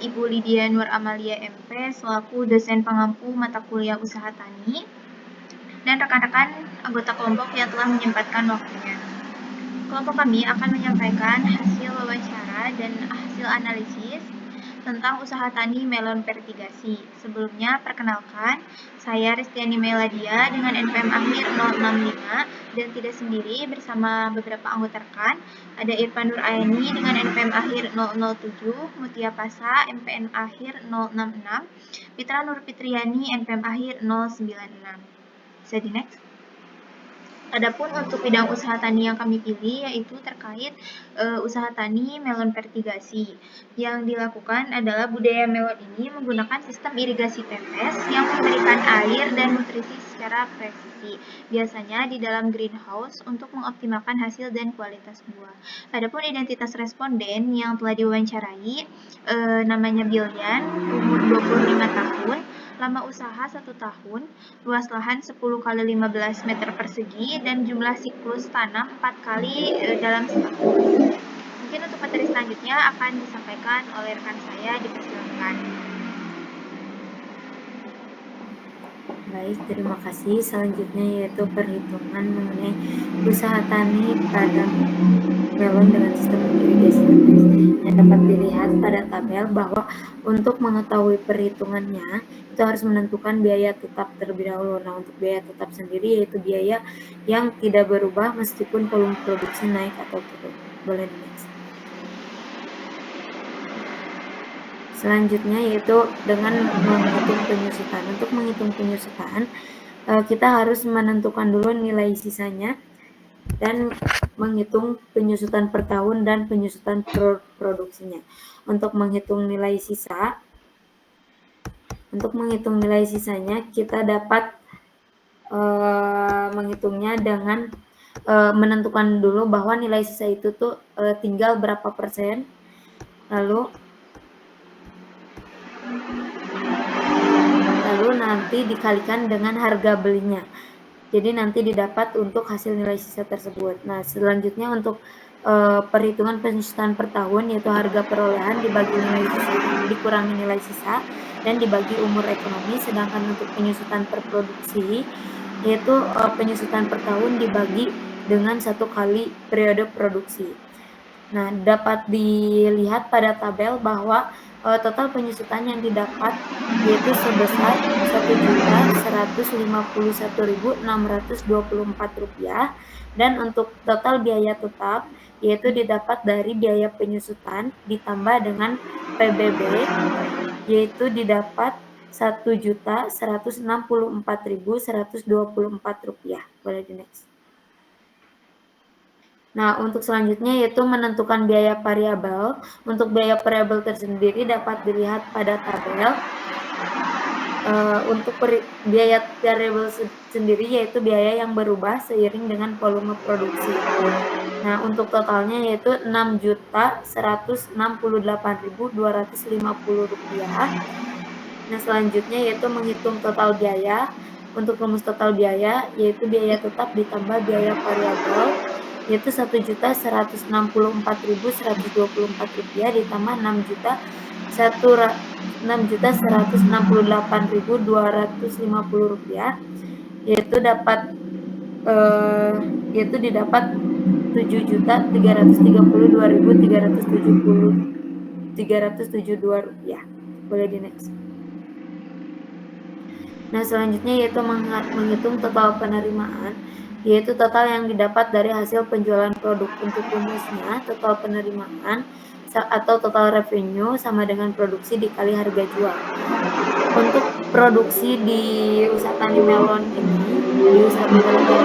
Ibu Lydia Nur Amalia MP selaku dosen pengampu mata kuliah Usaha Tani dan rekan-rekan anggota kelompok yang telah menyempatkan waktunya. Kelompok kami akan menyampaikan hasil wawancara dan hasil analisis tentang usaha tani melon vertigasi. Sebelumnya, perkenalkan, saya Ristiani Meladia dengan NPM akhir 065 dan tidak sendiri bersama beberapa anggota rekan. Ada Irfan Nur Aini dengan NPM akhir 007, Mutia Pasa NPM akhir 066, Fitra Nur Fitriani NPM akhir 096. Bisa di next. Adapun untuk bidang usaha tani yang kami pilih yaitu terkait usaha tani melon vertigasi. Yang dilakukan adalah budaya melon ini menggunakan sistem irigasi tetes yang memberikan air dan nutrisi secara presisi. Biasanya di dalam greenhouse untuk mengoptimalkan hasil dan kualitas buah. Adapun identitas responden yang telah diwawancarai namanya Bilyan, umur 25 tahun, lama usaha 1 tahun, luas lahan 10 kali 15 meter persegi, dan jumlah siklus tanam 4 kali dalam setahun. Mungkin untuk materi selanjutnya akan disampaikan oleh rekan saya, dipersilakan. Baik, terima kasih. Selanjutnya yaitu perhitungan mengenai usaha tani pada melon dengan sistem irigasi tetes. Yang dapat dilihat pada tabel bahwa untuk mengetahui perhitungannya itu harus menentukan biaya tetap terlebih dahulu. Nah, untuk biaya tetap sendiri yaitu biaya yang tidak berubah meskipun volume produksi naik atau turun. Boleh di next. Selanjutnya yaitu dengan menghitung penyusutan. Untuk menghitung penyusutan, kita harus menentukan dulu nilai sisanya dan menghitung penyusutan per tahun dan penyusutan produksinya. Untuk menghitung nilai sisanya, kita dapat menghitungnya dengan menentukan dulu bahwa nilai sisa itu tuh tinggal berapa persen, lalu nanti dikalikan dengan harga belinya. Jadi nanti didapat untuk hasil nilai sisa tersebut. Nah, selanjutnya untuk perhitungan penyusutan per tahun yaitu harga perolehan dibagi nilai sisa, dikurangi nilai sisa dan dibagi umur ekonomi. Sedangkan untuk penyusutan per produksi yaitu penyusutan per tahun dibagi dengan 1 kali periode produksi. Nah, dapat dilihat pada tabel bahwa total penyusutan yang didapat yaitu sebesar Rp1.151.624 dan untuk total biaya tetap yaitu didapat dari biaya penyusutan ditambah dengan PBB yaitu didapat Rp1.164.124. Boleh di next. Nah, untuk selanjutnya yaitu menentukan biaya variabel. Untuk biaya variabel tersendiri dapat dilihat pada tabel. Untuk biaya variabel sendiri yaitu biaya yang berubah seiring dengan volume produksi. Nah, untuk totalnya yaitu Rp6.168.250. Nah, selanjutnya yaitu menghitung total biaya. Untuk rumus total biaya yaitu biaya tetap ditambah biaya variabel yaitu Rp1.164.124 ditambah Rp6.168.250 yaitu didapat Rp7.332.372. Boleh di next. Nah, selanjutnya yaitu menghitung total penerimaan yaitu total yang didapat dari hasil penjualan produk. Untuk rumusnya total penerimaan atau total revenue sama dengan produksi dikali harga jual. Untuk produksi di usaha tani melon ini, di usaha melon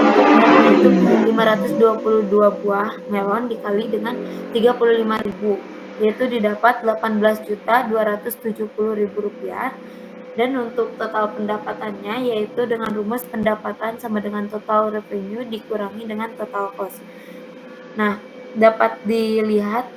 itu 522 buah melon dikali dengan 35.000 yaitu didapat Rp18.270.000. Dan untuk total pendapatannya yaitu dengan rumus pendapatan sama dengan total revenue dikurangi dengan total cost. Nah, dapat dilihat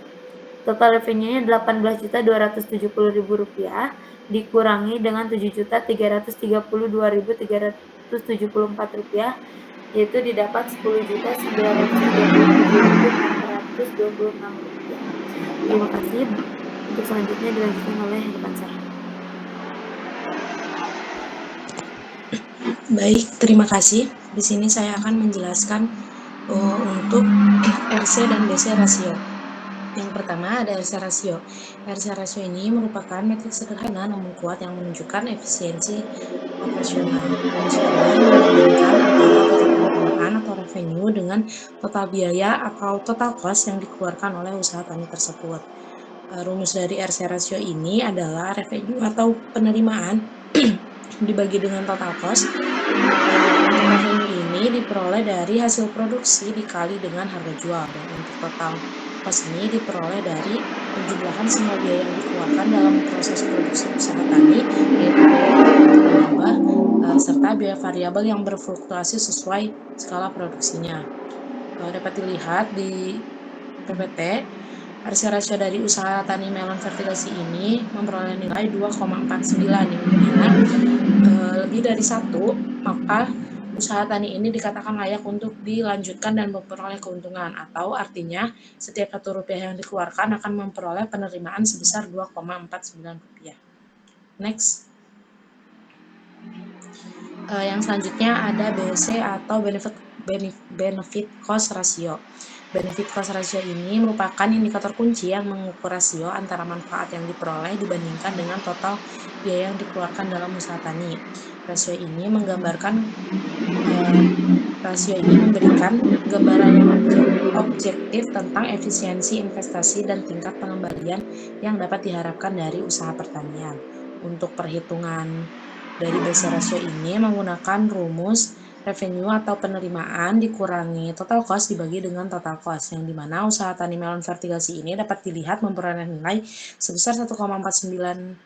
total revenue-nya Rp18.270.000 dikurangi dengan Rp7.332.374 yaitu didapat Rp10.937.626. Terima kasih. Untuk selanjutnya dilanjutkan oleh Repansar. Baik, terima kasih. Di sini saya akan menjelaskan untuk RC dan BC rasio. Yang pertama ada RC rasio. RC rasio ini merupakan metrik sederhana namun kuat yang menunjukkan efisiensi operasional. Rumus ini membandingkan antara total penerimaan atau revenue dengan total biaya atau total cost yang dikeluarkan oleh usaha tani tersebut. Rumus dari RC rasio ini adalah revenue atau penerimaan dibagi dengan total cost. Untuk revenue ini diperoleh dari hasil produksi dikali dengan harga jual, dan untuk total cost ini diperoleh dari penjumlahan semua biaya yang dikeluarkan dalam proses produksi usaha tani, yaitu biaya menambah serta biaya variabel yang berfluktuasi sesuai skala produksinya. Dapat dilihat di PPT, RC rasio dari usaha tani melon fertigasi ini memperoleh nilai 2,49, yang dimana lebih dari 1, maka usaha tani ini dikatakan layak untuk dilanjutkan dan memperoleh keuntungan, atau artinya setiap Rp1 yang dikeluarkan akan memperoleh penerimaan sebesar Rp2,49. Next. Yang selanjutnya ada BC atau benefit cost ratio. Benefit cost ratio ini merupakan indikator kunci yang mengukur rasio antara manfaat yang diperoleh dibandingkan dengan total biaya yang dikeluarkan dalam usaha tani. Rasio ini memberikan gambaran yang objektif tentang efisiensi investasi dan tingkat pengembalian yang dapat diharapkan dari usaha pertanian. Untuk perhitungan dari BC rasio ini menggunakan rumus revenue atau penerimaan dikurangi total cost dibagi dengan total cost, yang dimana usaha tani melon fertigasi ini dapat dilihat memperoleh nilai sebesar 1,49,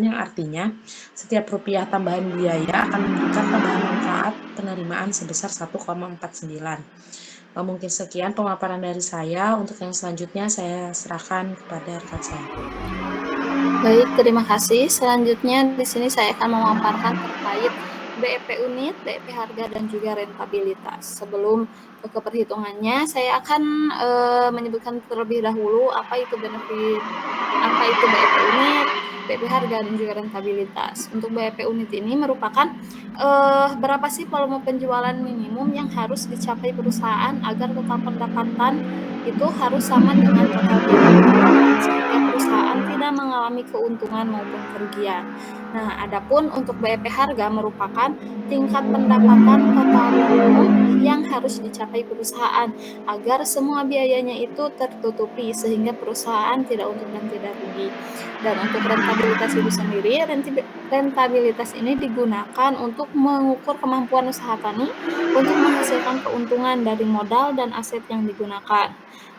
yang artinya setiap rupiah tambahan biaya akan memberikan tambahan manfaat penerimaan sebesar 1,49. Mungkin sekian pemaparan dari saya. Untuk yang selanjutnya saya serahkan kepada rekan saya. Baik, terima kasih. Selanjutnya di sini saya akan memaparkan terkait BEP unit, BEP harga, dan juga rentabilitas. Sebelum ke perhitungannya, saya akan menyebutkan terlebih dahulu apa itu benefit, apa itu BEP unit, BEP harga, dan juga rentabilitas. Untuk BEP unit ini merupakan berapa sih volume penjualan minimum yang harus dicapai perusahaan agar total pendapatan itu harus sama dengan total biaya penjualan, sehingga perusahaan tidak mengalami keuntungan maupun kerugian. Nah, adapun untuk BEP harga merupakan tingkat pendapatan total minimum yang harus dicapai perusahaan agar semua biayanya itu tertutupi sehingga perusahaan tidak untung dan tidak rugi. Dan untuk rentabilitas itu sendiri, rentabilitas ini digunakan untuk mengukur kemampuan usaha tani untuk menghasilkan keuntungan dari modal dan aset yang digunakan.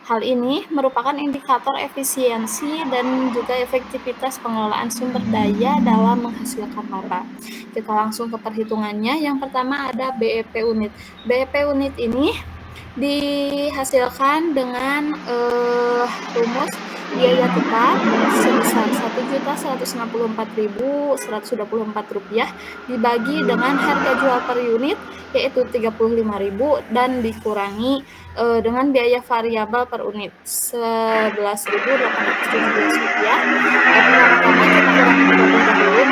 Hal ini merupakan indikator efisiensi dan juga efektivitas pengelolaan sumber daya dalam menghasilkan laba. Kita langsung ke perhitungannya. Yang pertama ada BEP unit. BEP unit ini dihasilkan dengan rumus biaya tetap sebesar Rp1.164.124 dibagi dengan harga jual per unit yaitu Rp35.000 dan dikurangi dengan biaya variabel per unit Rp11.817. Pertama-tama kita kurangi terlebih dahulu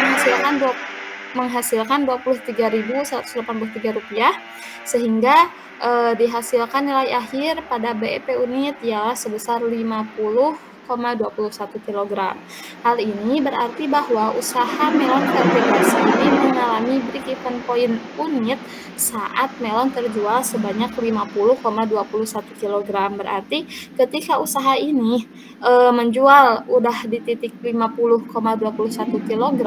menghasilkan Rp23.183 sehingga dihasilkan nilai akhir pada BEP unit ialah sebesar 50,21 kg. Hal ini berarti bahwa usaha melon fertigasi ini mengalami break even point unit saat melon terjual sebanyak 50,21 kg. Berarti ketika usaha ini menjual udah di titik 50,21 kg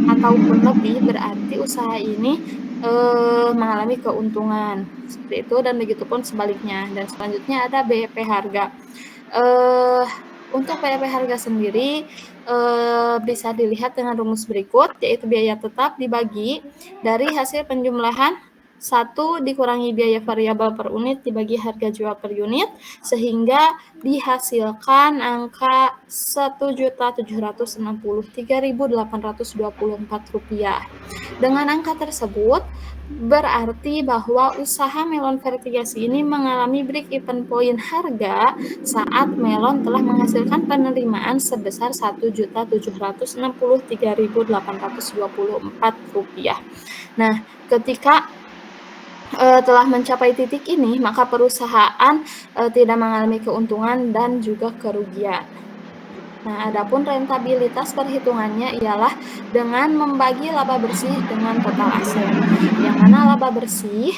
ataupun lebih, berarti usaha ini mengalami keuntungan seperti itu, dan begitupun sebaliknya. Dan selanjutnya ada BEP harga. Untuk BEP harga sendiri bisa dilihat dengan rumus berikut, yaitu biaya tetap dibagi dari hasil penjumlahan 1 dikurangi biaya variabel per unit dibagi harga jual per unit, sehingga dihasilkan angka Rp1.763.824. Dengan angka tersebut, berarti bahwa usaha melon vertigasi ini mengalami break-even point harga saat melon telah menghasilkan penerimaan sebesar Rp1.763.824. Nah, ketika telah mencapai titik ini, maka perusahaan tidak mengalami keuntungan dan juga kerugian. Nah, adapun rentabilitas perhitungannya ialah dengan membagi laba bersih dengan total aset. Yang mana laba bersih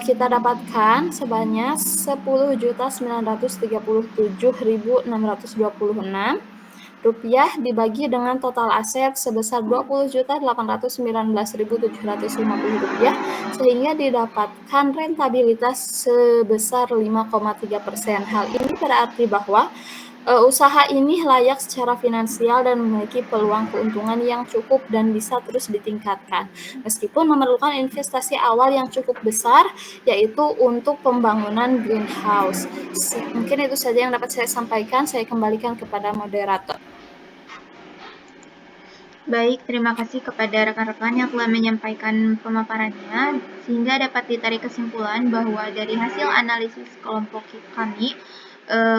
kita dapatkan sebanyak Rp10.937.626 dibagi dengan total aset sebesar Rp20.819.750, sehingga didapatkan rentabilitas sebesar 5,3%. Hal ini berarti bahwa usaha ini layak secara finansial dan memiliki peluang keuntungan yang cukup dan bisa terus ditingkatkan. Meskipun memerlukan investasi awal yang cukup besar, yaitu untuk pembangunan greenhouse. Mungkin itu saja yang dapat saya sampaikan. Saya kembalikan kepada moderator. Baik, terima kasih kepada rekan-rekan yang telah menyampaikan pemaparannya, sehingga dapat ditarik kesimpulan bahwa dari hasil analisis kelompok kami,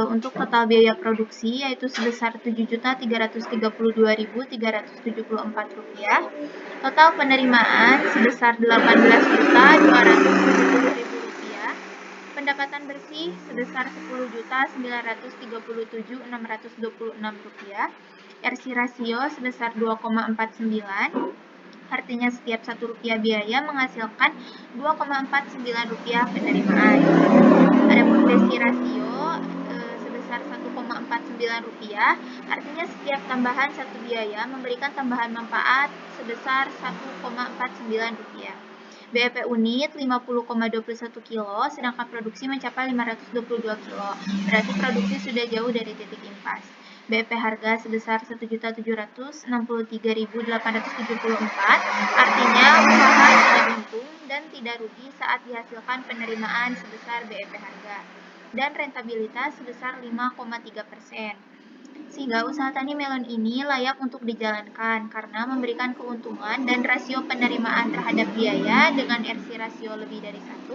untuk total biaya produksi yaitu sebesar Rp7.332.374, total penerimaan sebesar Rp18.270.000, pendapatan bersih sebesar Rp10.937.626, RC rasio sebesar 2,49, artinya setiap Rp1 biaya menghasilkan Rp2,49 penerimaan. Adapun besi rasio sebesar Rp1,49, artinya setiap tambahan 1 biaya memberikan tambahan manfaat sebesar Rp1,49. BEP unit 50,21 kilo, sedangkan produksi mencapai 522 kilo. Berarti produksi sudah jauh dari titik impas. BEP harga sebesar Rp1.763.874, artinya usaha tidak untung dan tidak rugi saat dihasilkan penerimaan sebesar BEP harga, dan rentabilitas sebesar 5,3%. Sehingga usaha tani melon ini layak untuk dijalankan karena memberikan keuntungan dan rasio penerimaan terhadap biaya dengan RC rasio lebih dari 1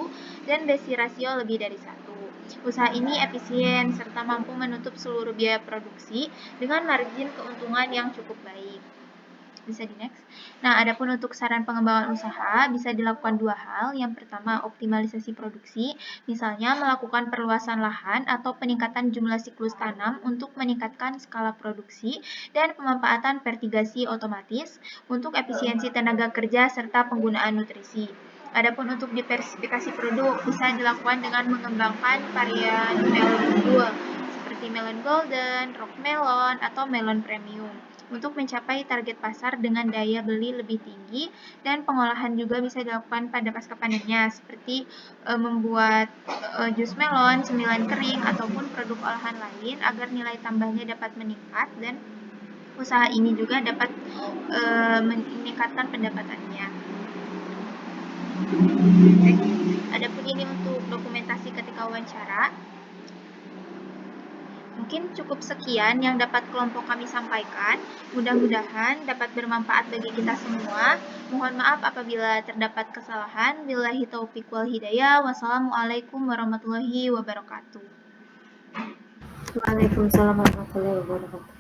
dan BESI rasio lebih dari 1. Usaha ini efisien serta mampu menutup seluruh biaya produksi dengan margin keuntungan yang cukup baik. Bisa di next. Nah, adapun untuk saran pengembangan usaha bisa dilakukan 2 hal. Yang pertama, optimalisasi produksi, misalnya melakukan perluasan lahan atau peningkatan jumlah siklus tanam untuk meningkatkan skala produksi dan pemanfaatan vertigasi otomatis untuk efisiensi tenaga kerja serta penggunaan nutrisi. Adapun untuk diversifikasi produk bisa dilakukan dengan mengembangkan varian melon unggul seperti melon golden, rock melon, atau melon premium untuk mencapai target pasar dengan daya beli lebih tinggi, dan pengolahan juga bisa dilakukan pada pasca panennya seperti membuat jus melon, cemilan kering, ataupun produk olahan lain agar nilai tambahnya dapat meningkat dan usaha ini juga dapat meningkatkan pendapatannya. Adapun ini untuk dokumentasi ketika wawancara. Mungkin cukup sekian yang dapat kelompok kami sampaikan. Mudah-mudahan dapat bermanfaat bagi kita semua. Mohon maaf apabila terdapat kesalahan. Billahi taufiq wal hidayah. Wassalamualaikum warahmatullahi wabarakatuh. Waalaikumsalam warahmatullahi wabarakatuh.